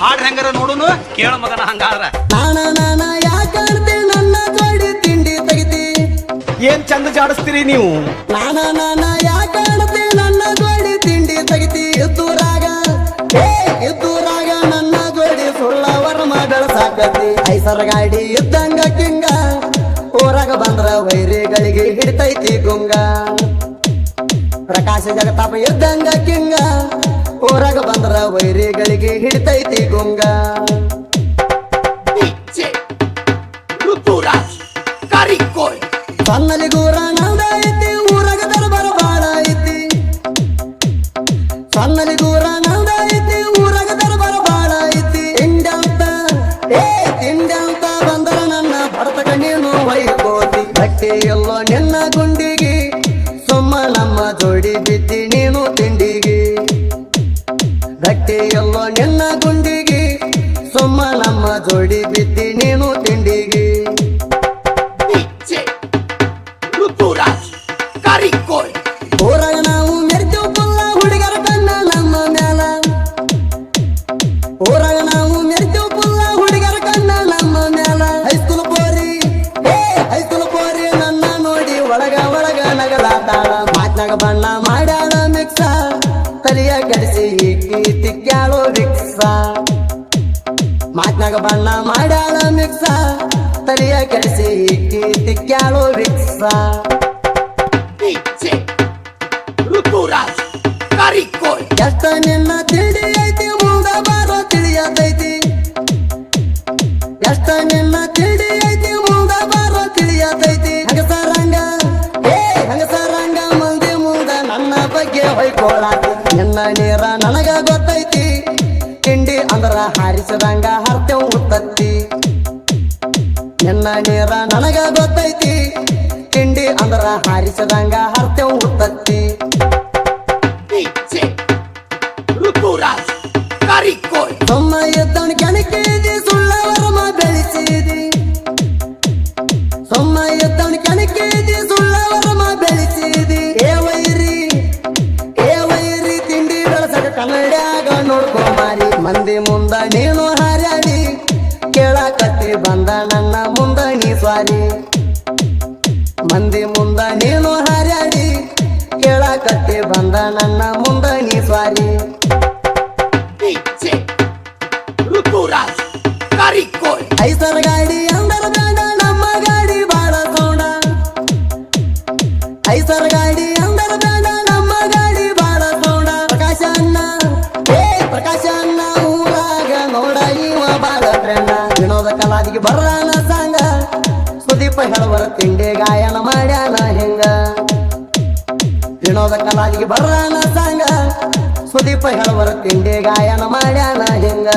ಹಾಡ್ ಹೆಂಗಾರ ನೋಡುನು ಕೇಳ ಮಗನ ಹಂಗಾದ್ರ ನಾನ ಯಾಕಂತೆ ನನ್ನ ಜೋಡಿ ತಿಂಡಿ ತೆಗಿತಿ ಏನ್ ಚಂದ ಜಾಡಿಸ್ತೀರಿ ನೀವು ನಾನ ಯಾಕಂತೆ ನನ್ನ ಜೋಡಿ ತಿಂಡಿ ತೆಗಿತಿ ಎದ್ದೂರಾಗ ನನ್ನ ಜೋಡಿ ಸುಳ್ಳವರ ಮಗಳ ಸಾಕತಿ ಐಸರ ಗಾಡಿ ಇದ್ದಂಗ ಕಿಂಗ ಊರಾಗ ಬಂದ್ರ ವೈರಿಗಳಿಗೆ ಹಿಡಿತೈತಿ ಗುಂಗ ಪ್ರಕಾಶ ಜಗತಾಪ ಇದ್ದಂಗ ಕಿಂಗ ಊರಾಗ ಬಂದ್ರ ವೈರಿಗಳಿಗೆ ಹಿಡಿತೈತಿ ಗುಂಗ ಸಣ್ಣಲಿ ಗೂರ ನಂದ ಐತಿ ಊರಾಗ ದರ್ಬಾರ ಬಾಳ ಐತಿ ಸಣ್ಣಲಿ ಗೂರ ನಂದ ಐತಿ ಊರಾಗ ದರ್ಬಾರ ಬಾಳ ಐತಿ ತಿಂಡಂತ ಬಂದರ ನನ್ನ ಭರತಕ ನೀನು ಹೊಯ್ಕೋತಿ ಬಟ್ಟೆ ಎಲ್ಲೋ ನಿನ್ನ ಗುಂಡಿಗೆ ಸುಮ್ಮ ನಮ್ಮ ಜೋಡಿ ಬಿದ್ದಿ ನೀನು ತಿಂಡಿಗೆ ಗಟ್ಟಿ ಎಲ್ಲೋ ನಿನ್ನ ಗುಂಡಿಗೆ ಸುಮ್ಮ ನಮ್ಮ ಜೋಡಿ ಬಿದ್ದಿ ನೀನು ತಿಂಡಿಗೆ ಊರಾಗ ನಾವು ಮೆರ್ತೀವ್ ಪುಲ್ಲ ಹುಡುಗರ ಕಣ್ಣ ನಮ್ಮ ಮ್ಯಾಲ ಊರಾಗ ನಾವು ಮೆರ್ತೀವ್ ಪುಲ್ಲ ಹುಡುಗರ ಕಣ್ಣ ನಮ್ಮ ಮ್ಯಾಲ ಹೈಸ್ಕೂಲ್ ಪೋರಿ ನನ್ನ ನೋಡಿ ಒಳಗ ನಗಲಾತಾಳ ಮಾತ್ನಾಗ ಬಣ್ಣ ಮಾಡ್ಯಾಳ ಮಿಕ್ಸ ತಲಿಯ ಕೆಡಿಸಿ ಈಕಿ ತಿಕ್ಕ್ಯಾಳೋ ರಿಕ್ಸ ಮಾತ್ನಾಗ ಬಣ್ಣ ಮಾಡ್ಯಾಳ ಮಿಕ್ಸ ತಲಿಯ ಕೆಡಿಸಿ ಈಕಿ ತಿಕ್ಕ್ಯಾಳೋ ರಿಕ್ಸ ಎಷ್ಟ ನಿನ್ನ ತಿಳಿ ಐತಿ ಮುಂದ ಬಾರೋ ತಿಳಿಯತೈತಿ ಎಷ್ಟ ನಿನ್ನ ತಿಳಿ ಐತಿ ಮುಂದ ಬಾರೋ ತಿಳಿಯತೈತಿ ಹಂಗಸರಂಗ ಮಂದಿ ಮುಂದ ನನ್ನ ಬಗ್ಗೆ ಹೊಯ್ಕೊಳಾತಿ ನಿನ್ನ ನೀರ ನನಗ ಗೊತ್ತೈತಿ ತಿಂಡಿ ಅಂದ್ರ ಹಾರಿಸದಂಗ ಹರ್ತೇವ್ ಉತ್ತತ್ತಿ ನಿನ್ನ ನೀರ ನನಗ ಗೊತ್ತೈತಿ ತಿಂಡಿ ಅಂದ್ರ ಹಾರಿಸದಂಗ ಹರ್ತೇವ್ ಉತ್ತತ್ತಿ ಸೊಮ್ಮ ಎದ್ದವನ ಕೆಣಕಿದಿ ಸುಳ್ಳವರಮ ಬೆಳೆಸಿದಿ ಸೊಮ್ಮ ಎದ್ದವನ ಕೆಣಕಿದಿ ಸುಳ್ಳವರಮ ಬೆಳೆಸಿದಿ ಏ ವೈರಿ ತಿಂಡಿ ಬೆಳಸಕ ಕನ್ನಡ್ಯಾಗ ನೋಡ್ಕೊ ಮಾರಿ ಮಂದಿ ಮುಂದ ನೀನು ಹಾರ್ಯಾಡಿ ಕೇಳಕತ್ತಿ ಬಂದ ನನ್ನ ಮುಂದ ನೀ ಸ್ವಾರಿ ಮಂದಿ ಮುಂದ ನೀನು ಹಾರ್ಯಾಡಿ ಕೇಳಕತ್ತಿ ಬಂದ ನನ್ನ ಮುಂದ ನೀ ಸ್ವಾರಿ ಐಸರ ಗಾಡಿ ಅಂದರ ಬೇಡ ನಮ್ಮ ಗಾಡಿ ಬಾಳ ಸೌಂಡ ಐಸರ ಗಾಡಿ ಅಂದರ ಬೇಡ ನಮ್ಮ ಗಾಡಿ ಬಾಳ ಸೌಂಡ ಪ್ರಕಾಶ ಅಣ್ಣ ಊರಾಗ ನೋಡ ಇವ ಬಾಳ ಫ್ರೆಂಡ ವಿನೋದ ಕಲಾದಿಗೆ ಬರಾನ ಸಂಗ ಸುದೀಪ ಹೇಳವರ ತಿಂಡಿ ಗಾಯನ ಮಾಡ್ಯಾನ ಹೆಂಗ ವಿನೋದ ಕಲಾದಿಗೆ ಬರಾನ ಸಂಗ ಸುದೀಪ ಹೇಳವರ ತಿಂಡಿ ಗಾಯನ ಮಾಡ್ಯಾನ ಹೆಂಗ